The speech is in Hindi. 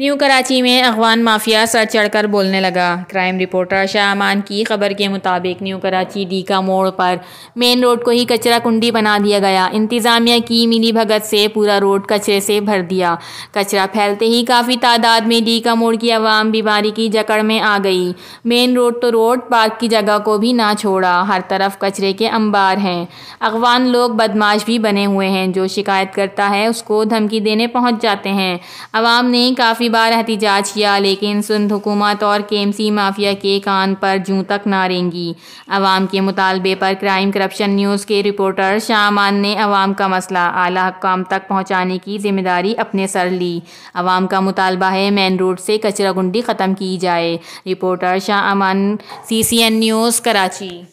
न्यू कराची में अगवान माफिया सर चढ़कर बोलने लगा। क्राइम रिपोर्टर शाह अमान की खबर के मुताबिक न्यू कराची डीका मोड़ पर मेन रोड को ही कचरा कुंडी बना दिया गया। इंतजामिया की मिली भगत से पूरा रोड कचरे से भर दिया। कचरा फैलते ही काफ़ी तादाद में डीका मोड़ की आवाम बीमारी की जकड़ में आ गई। मेन रोड तो रोड, पार्क की जगह को भी ना छोड़ा, हर तरफ कचरे के अंबार हैं। अगवान लोग बदमाश भी बने हुए हैं, जो शिकायत करता है उसको धमकी देने पहुँच जाते हैं। अवाम ने काफ़ी बार एहतिजाज किया, लेकिन सिंध हुकूमत और केएमसी माफिया के कान पर जूं तक ना रेंगी। अवाम के मुतालबे पर क्राइम करप्शन न्यूज़ के रिपोर्टर शाह अमान ने अवाम का मसला आला हुक्काम तक पहुँचाने की जिम्मेदारी अपने सर ली। अवाम का मुतालबा है मेन रोड से कचरा कुंडी ख़त्म की जाए। रिपोर्टर शाह अमान, CCN न्यूज़, कराची।